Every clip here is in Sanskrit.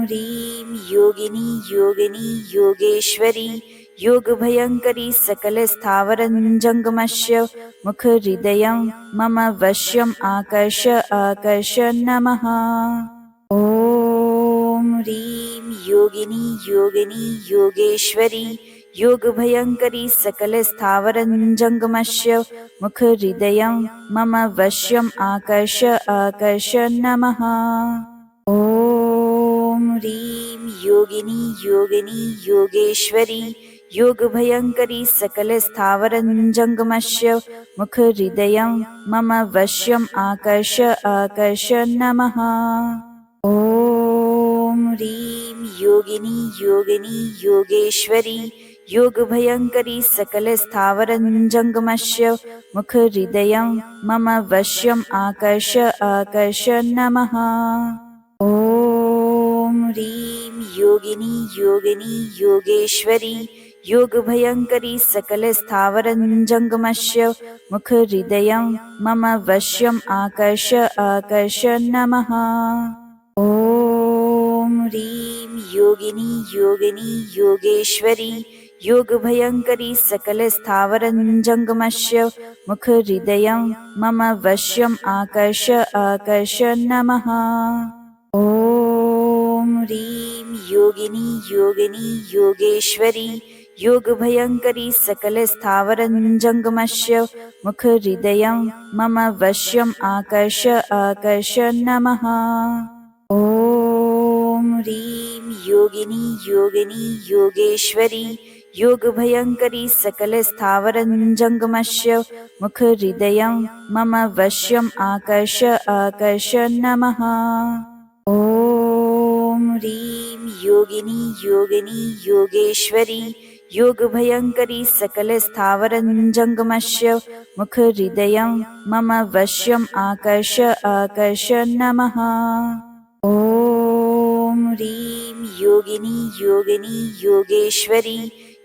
ह्रीं योगिनी योगिनी योगेश्वरी योगभयङ्करी सकलस्थावरजङ्गमस्य मुखहृदयं मम वश्यम् आकर्ष आकर्ष नमः। ॐ ह्रीं योगिनी योगिनी योगेश्वरी योगभयङ्करी सकलस्थावरजङ्गमस्य मुखहृदयं मम वश्यम् आकर्ष आकर्ष नमः। ॐ ह्रीं योगिनी योगिनी योगेश्वरी योगभयङ्करी सकलस्थावरजङ्गमस्य मुखहृदयं मम वश्यम् आकर्ष आकर्ष नमः। ॐ ह्रीं योगिनी योगिनी योगेश्वरी योगभयङ्करी सकलस्थावरजङ्गमस्य मुखहृदयं मम वश्यम् आकर्ष आकर्ष नमः। ॐ ह्रीं योगिनी योगिनी योगेश्वरी योगभयङ्करी सकलस्थावरजङ्गमस्य मुखहृदयं मम वश्यम् आकर्ष आकर्ष नमः। ॐ ह्रीं योगिनी योगिनी योगेश्वरी योगभयङ्करी सकलस्थावरजङ्गमस्य मुखहृदयं मम वश्यम् आकर्ष आकर्ष नमः। ॐ ह्रीं योगिनी योगिनी योगेश्वरी योगभयङ्करी सकलस्थावरजङ्गमस्य मुखहृदयं मम वश्यम् आकर्ष आकर्ष नमः। ॐ ह्रीं योगिनी योगिनी योगेश्वरी योगभयङ्करी सकलस्थावरजङ्गमस्य मुखहृदयं मम वश्यम् आकर्ष आकर्ष नमः। ॐ ह्रीं योगिनी योगिनी योगेश्वरी योगभयङ्करी सकलस्थावरजङ्गमस्य मुखहृदयं मम वश्यम् आकर्ष आकर्ष नमः। ॐ ह्रीं योगिनी योगिनी योगेश्वरी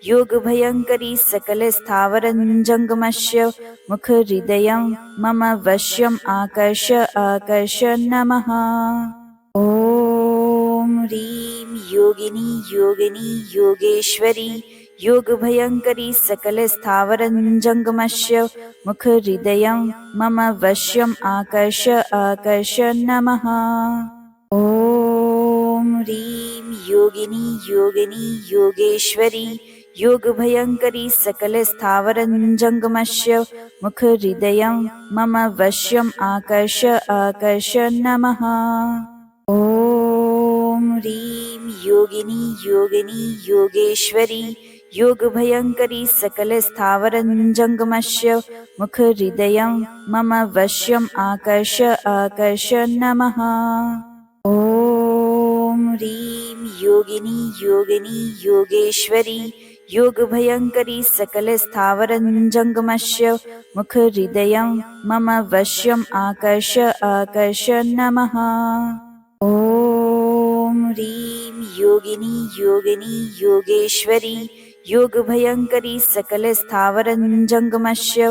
योगभयङ्करी सकलस्थावरजङ्गमस्य मुखहृदयं मम वश्यम् आकर्ष आकर्ष नमः। ॐ ह्रीं योगिनी योगिनी योगेश्वरी योगभयङ्करी सकलस्थावरजङ्गमस्य मुखहृदयं मम वश्यम् आकर्ष आकर्ष नमः। ॐ ह्रीं योगिनी योगिनी योगेश्वरी योगभयङ्करी सकलस्थावरजङ्गमस्य मुखहृदयं मम वश्यम् आकर्ष आकर्ष नमः। ॐ ह्रीं योगिनी योगिनी योगेश्वरी योगभयङ्करी सकलस्थावरजङ्गमस्य मुखहृदयं मम वश्यम् आकर्ष आकर्ष नमः। ॐ ह्रीं योगिनी योगिनी योगेश्वरी योगभयङ्करी सकलस्थावरजङ्गमस्य मुखहृदयं मम वश्यम् आकर्ष आकर्ष नमः। ॐ ह्रीं योगिनी योगिनी योगेश्वरी योगभयङ्करी सकलस्थावरजङ्गमस्य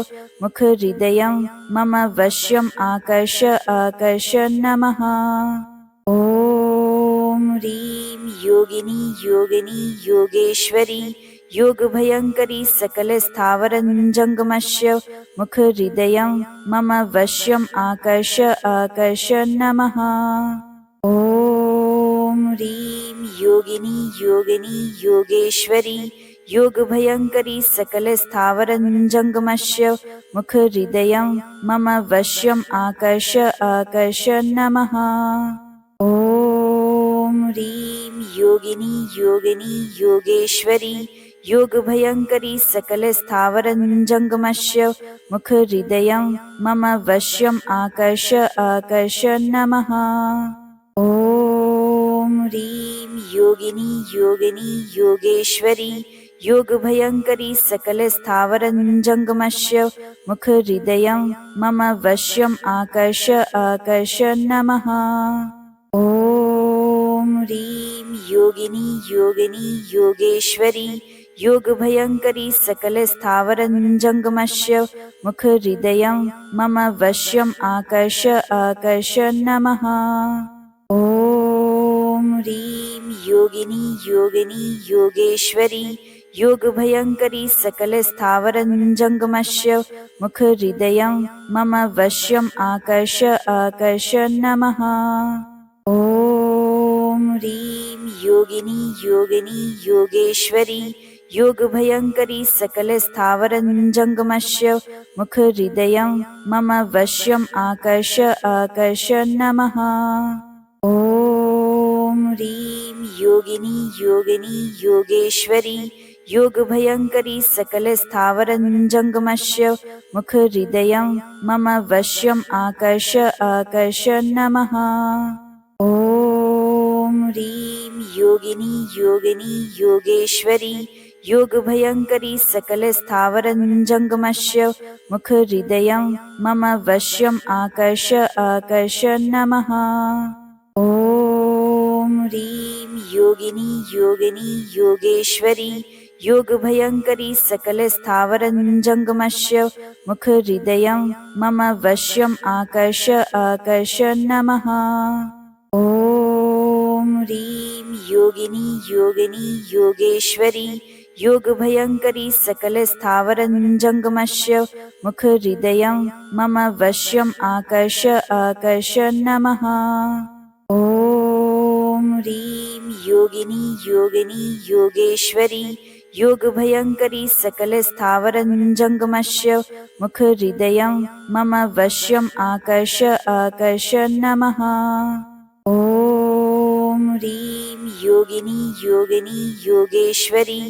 मुखहृदयं मम वश्यम् आकर्ष आकर्ष नमः। ॐ ह्रीं योगिनी योगिनी योगेश्वरी योगभयङ्करी सकलस्थावरजङ्गमस्य मुखहृदयं मम वश्यम् आकर्ष आकर्ष नमः। ॐ ह्रीं योगिनी योगिनी योगेश्वरी योगभयङ्करी सकलस्थावरजङ्गमस्य मुखहृदयं मम वश्यम् आकर्ष आकर्ष नमः। ॐ ह्रीं योगिनी योगिनी योगेश्वरी योगभयङ्करी सकलस्थावरजङ्गमस्य मुखहृदयं मम वश्यम् आकर्ष आकर्ष नमः। ॐ ह्रीं योगिनी योगिनी योगेश्वरी योगभयङ्करी सकलस्थावरजङ्गमस्य मुखहृदयं मम वश्यम् आकर्ष आकर्ष नमः। ॐ ह्रीं योगिनी योगिनी योगेश्वरी योगभयङ्करी सकलस्थावरजङ्गमस्य मुखहृदयं मम वश्यम् आकर्ष आकर्ष नमः। ॐ ह्रीं योगिनी योगिनी योगेश्वरी योगभयङ्करी सकलस्थावरजङ्गमस्य मुखहृदयं मम वश्यम् आकर्ष आकर्ष नमः। ॐ ह्रीं योगिनी योगिनी योगेश्वरी योगभयङ्करी सकलस्थावरजङ्गमस्य मुखहृदयं मम वश्यम् आकर्ष आकर्ष नमः। ॐ ह्रीं योगिनी योगिनी योगेश्वरी योगभयङ्करी सकलस्थावरजङ्गमस्य मुखहृदयं मम वश्यम् आकर्ष आकर्ष नमः। ॐ ह्रीं योगिनी योगिनी योगेश्वरी योगभयङ्करी सकलस्थावरजङ्गमस्य मुखहृदयं मम वश्यम् आकर्ष आकर्ष नमः। ॐ ह्रीं योगिनी योगिनी योगेश्वरी योगभयङ्करी सकलस्थावरजङ्गमस्य मुखहृदयं मम वश्यम् आकर्ष आकर्ष नमः। ॐ ह्रीं योगिनी योगिनी योगेश्वरी योगभयङ्करी सकलस्थावरजङ्गमस्य मुखहृदयं मम वश्यम् आकर्ष आकर्ष नमः। ॐ ह्रीं योगिनी योगिनी योगेश्वरी योगभयङ्करी सकलस्थावरजङ्गमस्य मुखहृदयं मम वश्यम् आकर्ष आकर्ष नमः। ॐ ह्रीं योगिनी योगिनी योगेश्वरी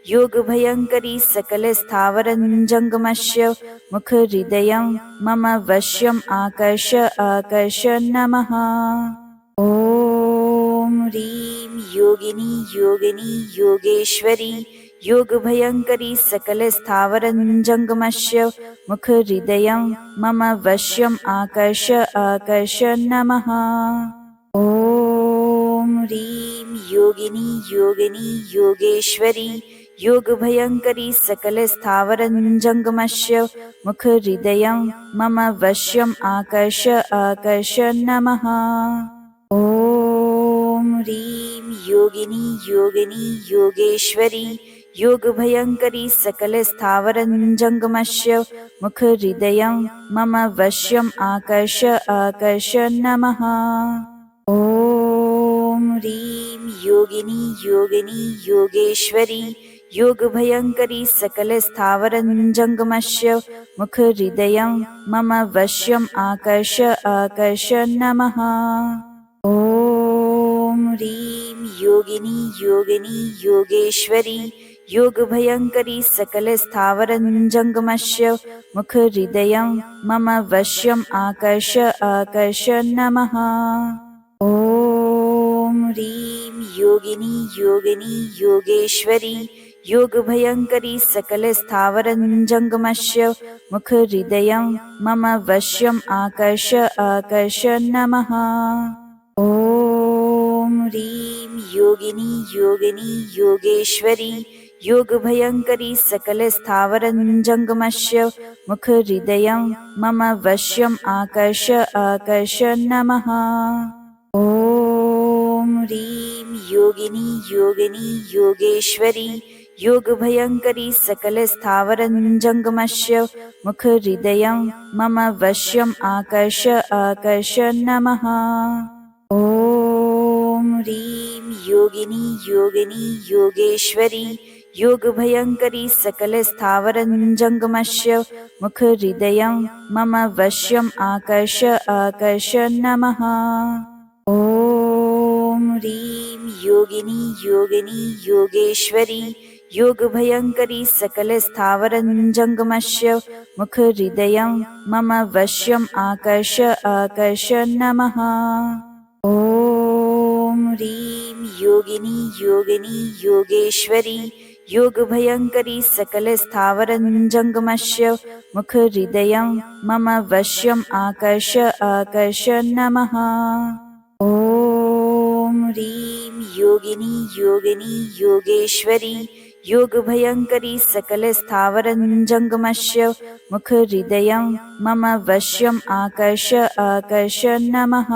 योगभयङ्करी सकलस्थावरजङ्गमस्य मुखहृदयं मम वश्यम् आकर्ष आकर्ष नमः। ॐ ह्रीं योगिनी योगिनी योगेश्वरी योगभयङ्करी सकलस्थावरजङ्गमस्य मुखहृदयं मम वश्यम् आकर्ष आकर्ष नमः। ॐ ह्रीं योगिनी योगिनी योगेश्वरी योगभयङ्करी सकलस्थावरजङ्गमस्य मुखहृदयं मम वश्यम् आकर्ष आकर्ष नमः। ॐ ह्रीं योगिनी योगिनी योगेश्वरी योगभयङ्करी सकलस्थावरजङ्गमस्य मुखहृदयं मम वश्यम् आकर्ष आकर्ष नमः। ॐ ह्रीं योगिनी योगिनी योगेश्वरी योगभयङ्करी सकलस्थावरजङ्गमस्य मुखहृदयं मम वश्यम् आकर्ष आकर्ष नमः। ॐ ह्रीं योगिनी योगिनी योगेश्वरी योगभयङ्करी सकलस्थावरजङ्गमस्य मुखहृदयं मम वश्यम् आकर्ष आकर्ष नमः। ॐ ह्रीं योगिनी योगिनी योगेश्वरी योगभयङ्करी सकलस्थावरजङ्गमस्य मुखहृदयं मम वश्यम् आकर्ष आकर्ष नमः। ॐ ह्रीं योगिनी योगिनी योगेश्वरी योगभयङ्करी सकलस्थावरजङ्गमस्य मुखहृदयं मम वश्यम् आकर्ष आकर्ष नमः। ॐ ह्रीं योगिनी योगिनी योगेश्वरी योगभयङ्करी सकलस्थावरजङ्गमस्य मुखहृदयं मम वश्यम् आकर्ष आकर्ष नमः। ॐ ह्रीं योगिनी योगिनी योगेश्वरी योगभयङ्करी सकलस्थावरजङ्गमस्य मुखहृदयं मम वश्यम् आकर्ष आकर्ष नमः। ॐ ह्रीं योगिनी योगिनी योगेश्वरी योगभयङ्करी सकलस्थावरजङ्गमस्य मुखहृदयं मम वश्यम् आकर्ष आकर्ष नमः। ॐ ह्रीं योगिनी योगिनी योगेश्वरी योगभयङ्करी सकलस्थावरजङ्गमस्य मुखहृदयं मम वश्यम् आकर्ष आकर्ष नमः। ॐ ह्रीं योगिनी योगिनी योगेश्वरी योगभयङ्करी सकलस्थावरजङ्गमस्य मुखहृदयं मम वश्यम् आकर्ष आकर्ष नमः।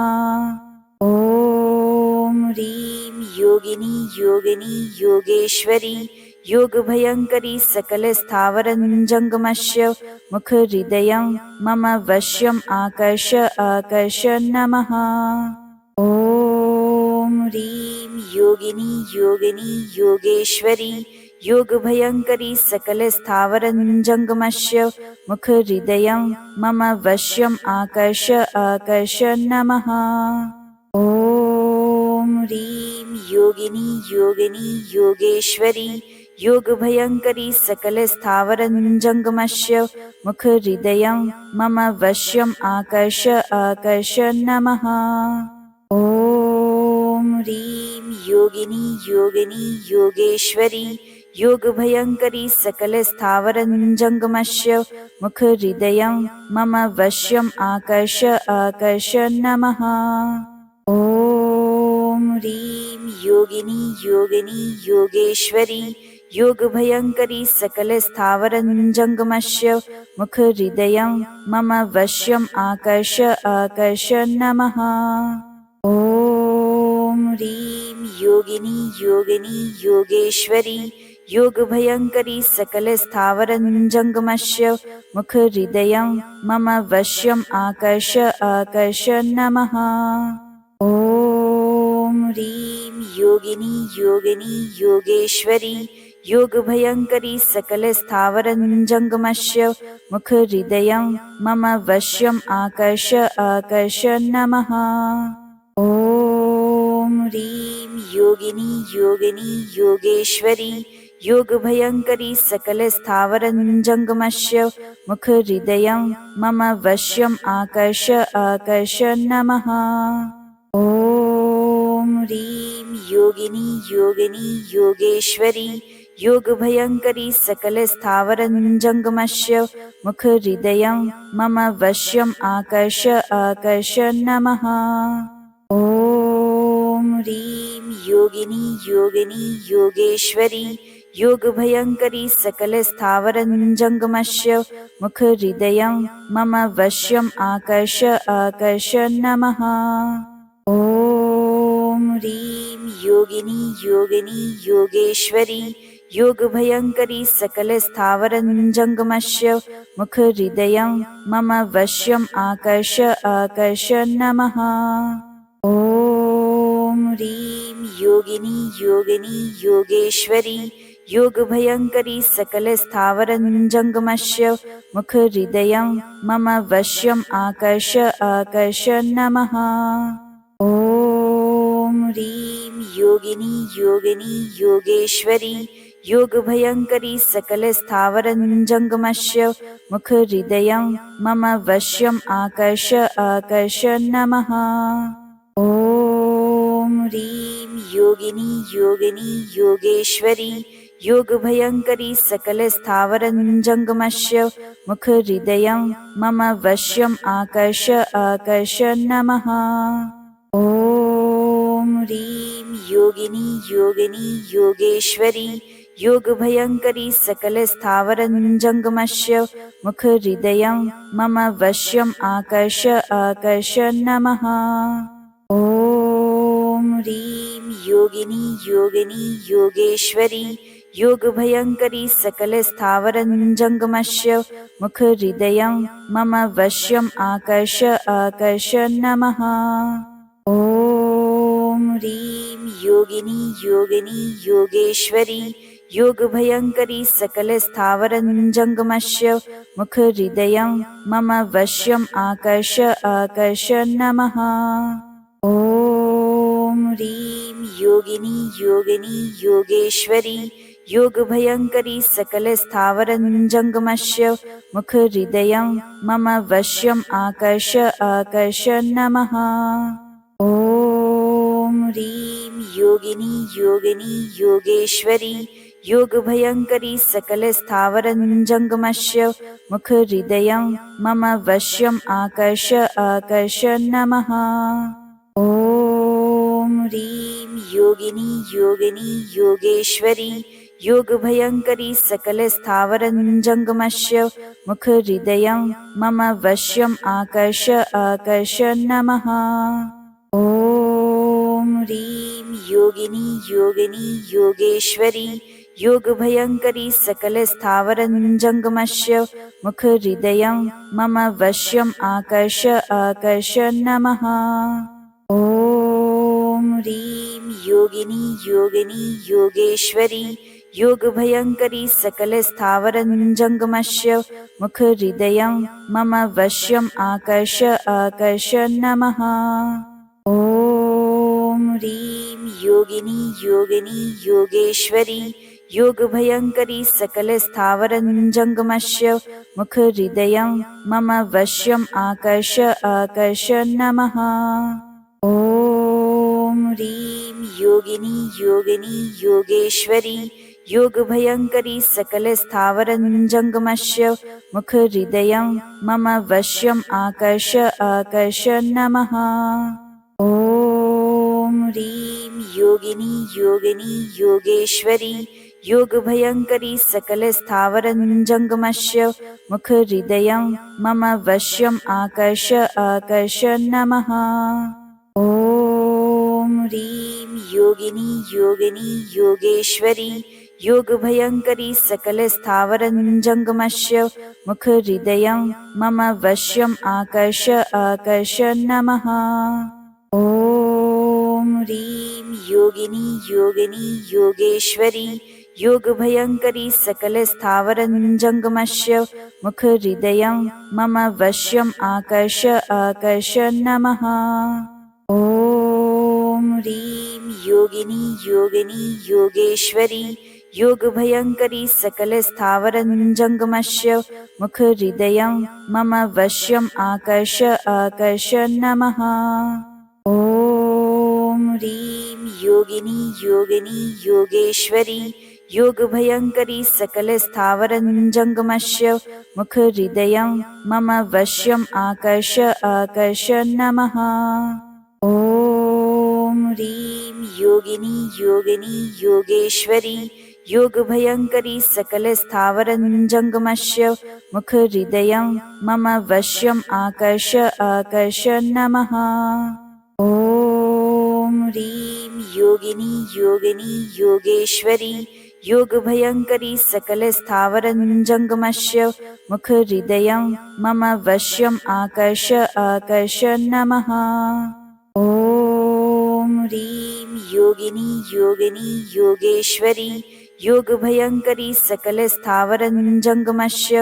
ॐ ह्रीं योगिनी योगिनी योगेश्वरी योगभयङ्करी सकलस्थावरं जङ्गमस्य मुखहृदयं मम वश्यम् आकर्ष आकर्ष नमः। ॐ ह्रीं योगिनी योगिनी योगेश्वरी योगभयङ्करी सकलस्थावरं जङ्गमस्य मुखहृदयं मम वश्यम् आकर्ष आकर्ष नमः। ॐ ह्रीं योगिनी योगिनी योगेश्वरी योगभयङ्करी सकलस्थावरं जङ्गमस्य मुखहृदयं मम वश्यम् आकर्ष आकर्ष नमः। ॐ ह्रीं योगिनी योगिनी योगेश्वरी योगभयङ्करी सकलस्थावरं जङ्गमस्य मुखहृदयं मम वश्यम् आकर्ष आकर्ष नमः। ॐ ह्रीं योगिनी योगिनी योगेश्वरी योगभयङ्करी सकलस्थावरं जङ्गमस्य मुखहृदयं मम वश्यम् आकर्ष आकर्ष नमः। ॐ ह्रीं योगिनी योगिनी योगेश्वरी योगभयङ्करी सकलस्थावरं जङ्गमस्य मुखहृदयं मम वश्यम् आकर्ष आकर्ष नमः। ॐ ह्रीं योगिनी योगिनी योगेश्वरी योगभयङ्करी सकलस्थावरं जङ्गमस्य मुखहृदयं मम वश्यम् आकर्ष आकर्ष नमः। ॐ ह्रीं योगिनी योगिनी योगेश्वरी योगभयङ्करी सकलस्थावरं जङ्गमस्य मुखहृदयं मम वश्यम् आकर्ष आकर्ष नमः। ॐ ह्रीं योगिनी योगिनी योगेश्वरी योगभयङ्करी सकलस्थावरं जङ्गमस्य मुखहृदयं मम वश्यम् आकर्ष आकर्ष नमः। ॐ ह्रीं योगिनी योगिनी योगेश्वरी योगभयङ्करी सकलस्थावरं जङ्गमस्य मुखहृदयं मम वश्यम् आकर्ष आकर्ष नमः। ॐ ह्रीं योगिनी योगिनी योगेश्वरी योगभयङ्करी सकलस्थावरं जङ्गमस्य मुखहृदयं मम वश्यम् आकर्ष आकर्ष नमः। ॐ ह्रीं योगिनी योगिनी योगेश्वरी योगभयङ्करी सकलस्थावरं जङ्गमस्य मुखहृदयं मम वश्यम् आकर्ष आकर्ष नमः। ॐ ह्रीं योगिनी योगिनी योगेश्वरी योगभयङ्करी सकलस्थावरं जङ्गमस्य मुखहृदयं मम वश्यम् आकर्ष आकर्ष नमः। ॐ ह्रीं योगिनी योगिनी योगेश्वरी योगभयङ्करी सकलस्थावरं जङ्गमस्य मुखहृदयं मम वश्यम् आकर्ष आकर्ष नमः। ॐ ह्रीं योगिनी योगिनी योगेश्वरी योगभयङ्करी सकलस्थावरं जङ्गमस्य मुखहृदयं मम वश्यम् आकर्ष आकर्ष नमः। ॐ ह्रीं योगिनी योगिनी योगेश्वरी योगभयङ्करी सकलस्थावरं जङ्गमस्य मुखहृदयं मम वश्यम् आकर्ष आकर्ष नमः। ॐ ह्रीं योगिनी योगिनी योगेश्वरी योगभयङ्करी सकलस्थावरं जङ्गमस्य मुखहृदयं मम वश्यम् आकर्ष आकर्ष नमः। ॐ ह्रीं योगिनी योगिनी योगेश्वरी योगभयङ्करी सकलस्थावरं जङ्गमस्य मुखहृदयं मम वश्यम् आकर्ष आकर्ष नमः। ॐ ह्रीं योगिनी योगिनी योगेश्वरी योगभयङ्करी सकलस्थावरं जङ्गमस्य मुखहृदयं मम वश्यम् आकर्ष आकर्ष नमः। ॐ ह्रीं योगिनी योगिनी योगेश्वरी योगभयङ्करी सकलस्थावरं जङ्गमस्य मुखहृदयं मम वश्यम् आकर्ष आकर्ष नमः। ॐ ह्रीं योगिनी योगिनी योगेश्वरी योगभयङ्करी सकलस्थावरञ्जङ्गमस्य मुखहृदयं मम वश्यम् आकर्ष आकर्ष नमः। ॐ ह्रीं योगिनी योगिनी योगेश्वरी योगभयङ्करी सकलस्थावरञ्जङ्गमस्य मुखहृदयं मम वश्यम् आकर्ष आकर्ष नमः। ॐ ह्रीं योगिनी योगिनी योगेश्वरी योगभयङ्करी सकलस्थावरञ्जङ्गमस्य मुखहृदयं मम वश्यम् आकर्ष आकर्ष नमः। ॐ ह्रीं योगिनी योगिनी योगेश्वरी योगभयङ्करी सकलस्थावरञ्जङ्गमस्य मुखहृदयं मम वश्यम् आकर्ष आकर्ष नमः। ॐ ह्रीं योगिनी योगिनी योगेश्वरी योगभयङ्करी सकलस्थावरञ्जङ्गमस्य मुखहृदयं मम वश्यम् आकर्ष आकर्ष नमः। ॐ ह्रीं योगिनी योगिनी योगेश्वरी योगभयङ्करी सकलस्थावरञ्जङ्गमस्य मुखहृदयं मम वश्यम् आकर्ष आकर्ष नमः। ॐ ह्रीं योगिनी योगिनी योगेश्वरी योगभयङ्करी सकलस्थावरञ्जङ्गमस्य मुखहृदयं मम वश्यम् आकर्ष आकर्ष नमः। ॐ ह्रीं योगिनी योगिनी योगेश्वरी योगभयङ्करी सकलस्थावरञ्जङ्गमस्य मुखहृदयं मम वश्यम् आकर्ष आकर्ष नमः। ॐ ह्रीं योगिनी योगिनी योगेश्वरी योगभयङ्करी सकलस्थावरञ्जङ्गमस्य मुखहृदयं मम वश्यम् आकर्ष आकर्ष नमः। ॐ ह्रीं योगिनी योगिनी योगेश्वरी योगभयङ्करी सकलस्थावरञ्जङ्गमस्य मुखहृदयं मम वश्यम् आकर्ष आकर्ष नमः। ॐ ह्रीं योगिनी योगिनी योगेश्वरी योगभयङ्करी सकलस्थावरञ्जङ्गमस्य मुखहृदयं मम वश्यम् आकर्ष आकर्ष नमः। ॐ ह्रीं योगिनी योगिनी योगेश्वरी योगभयङ्करी सकलस्थावरञ्जङ्गमस्य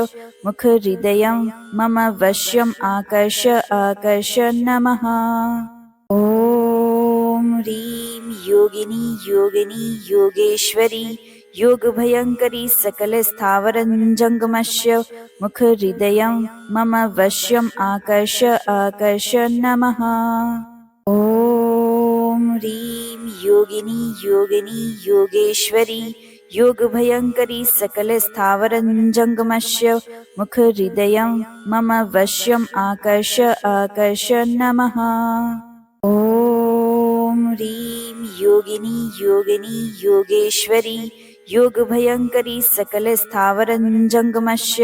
मुखहृदयं मम वश्यम् आकर्ष आकर्ष नमः। ॐ ह्रीं योगिनी योगिनी योगेश्वरी योगभयङ्करी सकलस्थावरञ्जङ्गमस्य मुखहृदयं मम वश्यम् आकर्ष आकर्ष नमः। ॐ ह्रीं योगिनी योगिनी योगेश्वरी योगभयङ्करी सकलस्थावरञ्जङ्गमस्य मुखहृदयं मम वश्यम् आकर्ष आकर्ष नमः। ॐ ह्रीं योगिनी योगिनी योगेश्वरी योगभयङ्करी सकलस्थावरञ्जङ्गमस्य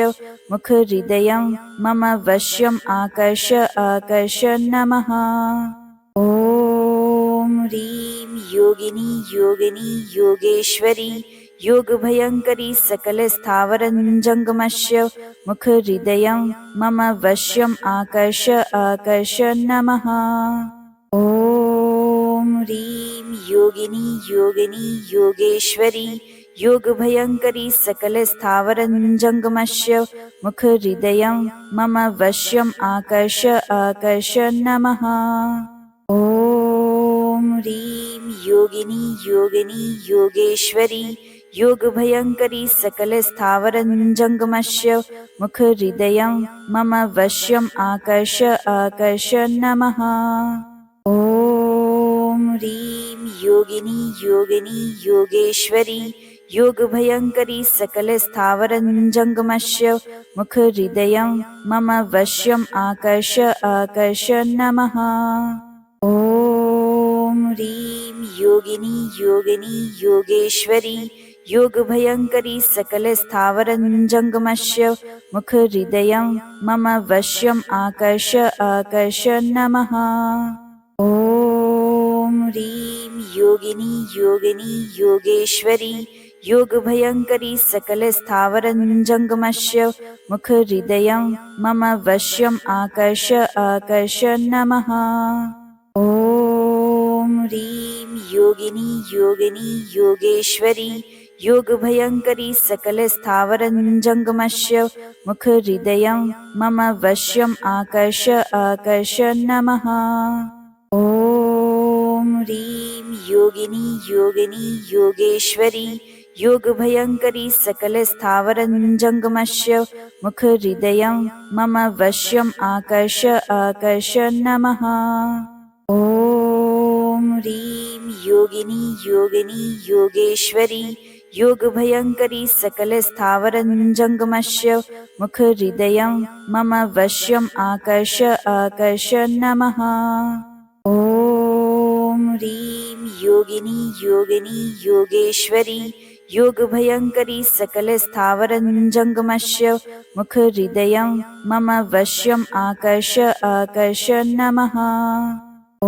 मुखहृदयं मम वश्यम् आकर्ष आकर्ष नमः। ॐ ह्रीं योगिनी योगिनी योगेश्वरी योगभयङ्करी सकलस्थावरञ्जङ्गमस्य मुखहृदयं मम वश्यम् आकर्ष आकर्ष नमः। ॐ ह्रीं योगिनी योगिनी योगेश्वरी योगभयङ्करी सकलस्थावरञ्जङ्गमस्य मुखहृदयं मम वश्यम् आकर्ष आकर्ष नमः। ॐ ह्रीं योगिनी योगिनी योगेश्वरी योगभयङ्करी सकलस्थावरञ्जङ्गमस्य मुखहृदयं मम वश्यम् आकर्ष आकर्ष नमः। ॐ ह्रीं योगिनी योगिनी योगेश्वरी योगभयङ्करी सकलस्थावरञ्जङ्गमस्य मुखहृदयं मम वश्यम् आकर्ष आकर्ष नमः। ॐ ह्रीं योगिनी योगिनी योगेश्वरी योगभयङ्करी सकलस्थावरञ्जङ्गमस्य मुखहृदयं मम वश्यम् आकर्ष आकर्ष नमः। ॐ ह्रीं योगिनी योगिनी योगेश्वरी योगभयङ्करी सकलस्थावरजङ्गमस्य मुखहृदयं मम वश्यम् आकर्ष आकर्ष नमः। ॐ ह्रीं योगिनी योगिनी योगेश्वरी योगभयङ्करी सकलस्थावरजङ्गमस्य मुखहृदयं मम वश्यम् आकर्ष आकर्ष नमः। ॐ ह्रीं योगिनी योगिनी योगेश्वरी योगभयङ्करी सकलस्थावरजङ्गमस्य मुखहृदयं मम वश्यम् आकर्ष आकर्ष नमः। ॐ ह्रीं योगिनी योगिनी योगेश्वरी योगभयङ्करी सकलस्थावरजङ्गमस्य मुखहृदयं मम वश्यम् आकर्ष आकर्ष नमः। ॐ ह्रीं योगिनी योगिनी योगेश्वरी योगभयङ्करी सकलस्थावरजङ्गमस्य मुखहृदयं मम वश्यम् आकर्ष आकर्ष नमः। ॐ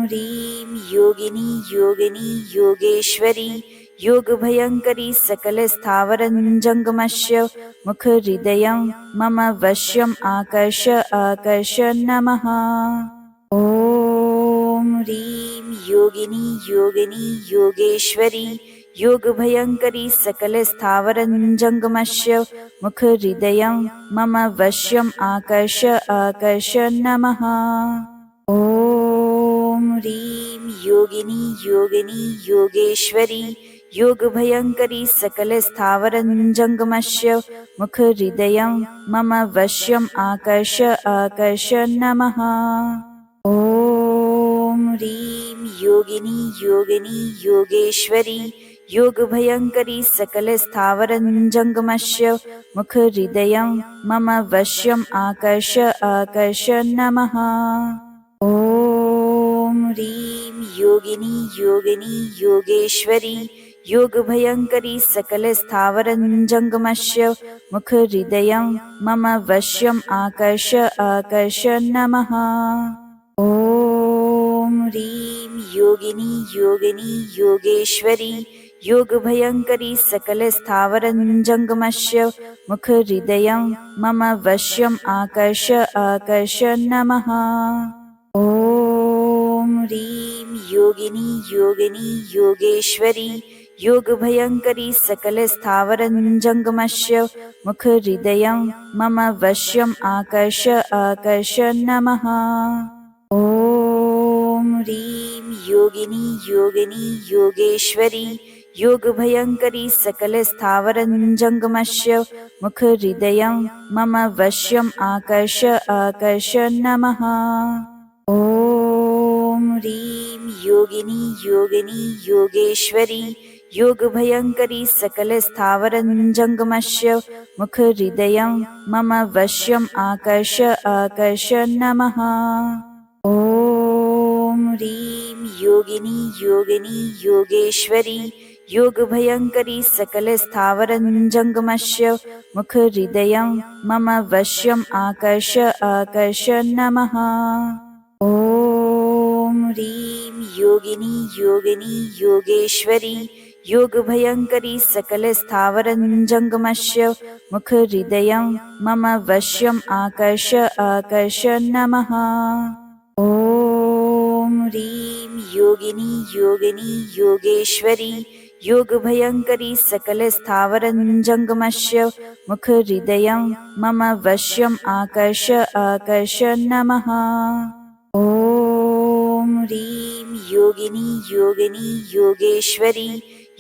ह्रीं योगिनी योगिनी योगेश्वरी योगभयङ्करी सकलस्थावरजङ्गमस्य मुखहृदयं मम वश्यम् आकर्ष आकर्ष नमः। ॐ ह्रीं योगिनी योगिनी योगेश्वरी योगभयङ्करी सकलस्थावरजङ्गमस्य मुखहृदयं मम वश्यम् आकर्ष आकर्ष नमः। ॐ ह्रीं योगिनी योगिनी योगेश्वरी योगभयङ्करी सकलस्थावरजङ्गमस्य मुखहृदयं मम वश्यम् आकर्ष आकर्ष नमः। ॐ ह्रीं योगिनी योगिनी योगेश्वरी योगभयङ्करी सकलस्थावरजङ्गमस्य मुखहृदयं मम वश्यम् आकर्ष आकर्ष नमः। ॐ ह्रीं योगिनी योगिनी योगेश्वरी योगभयङ्करी सकलस्थावरजङ्गमस्य मुखहृदयं मम वश्यम् आकर्ष आकर्ष नमः। ॐ ह्रीं योगिनी योगिनी योगेश्वरी योगभयङ्करी सकलस्थावरजङ्गमस्य मुखहृदयं मम वश्यम् आकर्ष आकर्ष नमः। ॐ ह्रीं योगिनी योगिनी योगेश्वरी योगभयङ्करी सकलस्थावरजङ्गमस्य मुखहृदयं मम वश्यम् आकर्ष आकर्ष नमः। ॐ ह्रीं योगिनी योगिनी योगेश्वरी योगभयङ्करी सकलस्थावरजङ्गमस्य मुखहृदयं मम वश्यम् आकर्ष आकर्ष नमः। ॐ ह्रीं योगिनी योगिनी योगेश्वरी योगभयङ्करी सकलस्थावरजङ्गमस्य मुखहृदयं मम वश्यम् आकर्ष आकर्ष नमः। ॐ ह्रीं योगिनी योगिनी योगेश्वरी योगभयङ्करी सकलस्थावरजङ्गमस्य मुखहृदयं मम वश्यम् आकर्ष आकर्ष नमः। ॐ ह्रीं योगिनी योगिनी योगेश्वरी योगभयङ्करी सकलस्थावरजङ्गमस्य मुखहृदयं मम वश्यम् आकर्ष आकर्ष नमः। ॐ ह्रीं योगिनी योगिनी योगेश्वरी योगभयङ्करी सकलस्थावरजङ्गमस्य मुखहृदयं मम वश्यम् आकर्ष आकर्ष नमः। ॐ ह्रीं योगिनी योगिनी योगेश्वरी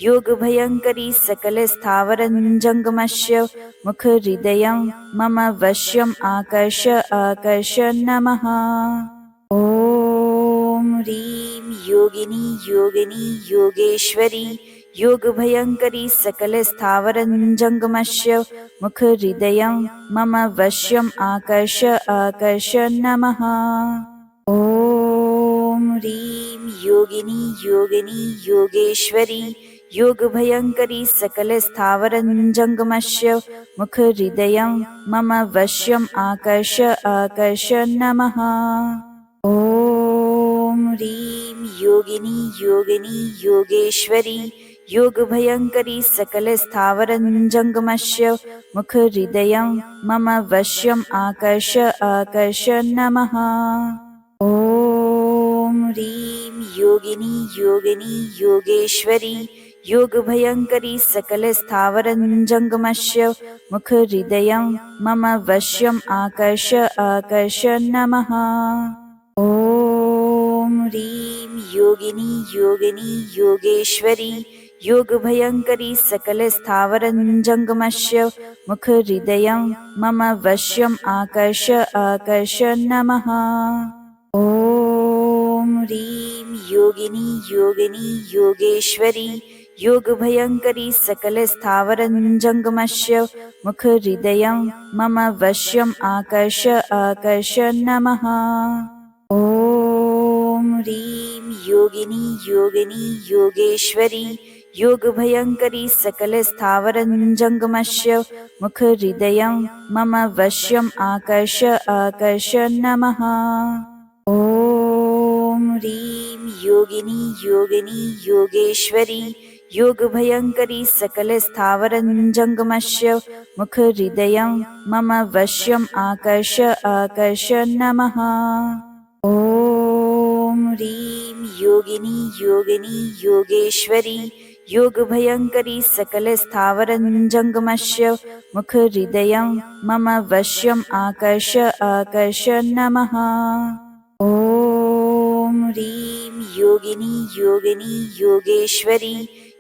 योगभयङ्करी सकलस्थावरजङ्गमस्य मुखहृदयं मम वश्यम् आकर्ष आकर्ष नमः। ॐ ह्रीं योगिनी योगिनी योगेश्वरी योगभयङ्करी सकलस्थावरजङ्गमस्य मुखहृदयं मम वश्यम् आकर्ष आकर्ष नमः। ॐ ह्रीं योगिनी योगिनी योगेश्वरी योगभयङ्करी सकलस्थावरजङ्गमस्य मुखहृदयं मम वश्यम् आकर्ष आकर्ष नमः। ॐ ह्रीं योगिनी योगिनी योगेश्वरी योगभयङ्करी सकलस्थावरजङ्गमस्य मुखहृदयं मम वश्यम् आकर्ष आकर्ष नमः। ॐ ह्रीं योगिनी योगिनी योगेश्वरी योगभयङ्करी सकलस्थावरजङ्गमस्य मुखहृदयं मम वश्यम् आकर्ष आकर्ष नमः। ॐ ह्रीं योगिनी योगिनी योगेश्वरी योगभयङ्करी सकलस्थावरजङ्गमस्य मुखहृदयं मम वश्यम् आकर्ष आकर्ष नमः। ॐ ह्रीं योगिनी योगिनी योगेश्वरी योगभयङ्करी सकलस्थावरजङ्गमस्य मुखहृदयं मम वश्यम् आकर्ष आकर्ष नमः। ॐ ह्रीं योगिनी योगिनी योगेश्वरी योगभयङ्करी सकलस्थावरजङ्गमस्य मुखहृदयं मम वश्यम् आकर्ष आकर्ष नमः। ॐ ह्रीं योगिनी योगिनी योगेश्वरी योगभयङ्करी सकलस्थावरजङ्गमस्य मुखहृदयं मम वश्यम् आकर्ष आकर्ष नमः। ॐ ह्रीं योगिनी योगिनी योगेश्वरी योगभयङ्करी सकलस्थावरजङ्गमस्य मुखहृदयं मम वश्यम् आकर्ष आकर्ष नमः। ॐ ह्रीं योगिनी योगिनी योगेश्वरी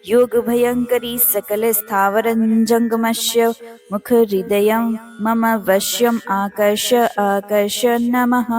योगभयङ्करी सकलस्थावरजङ्गमस्य मुखहृदयं मम वश्यम् आकर्ष आकर्ष नमः।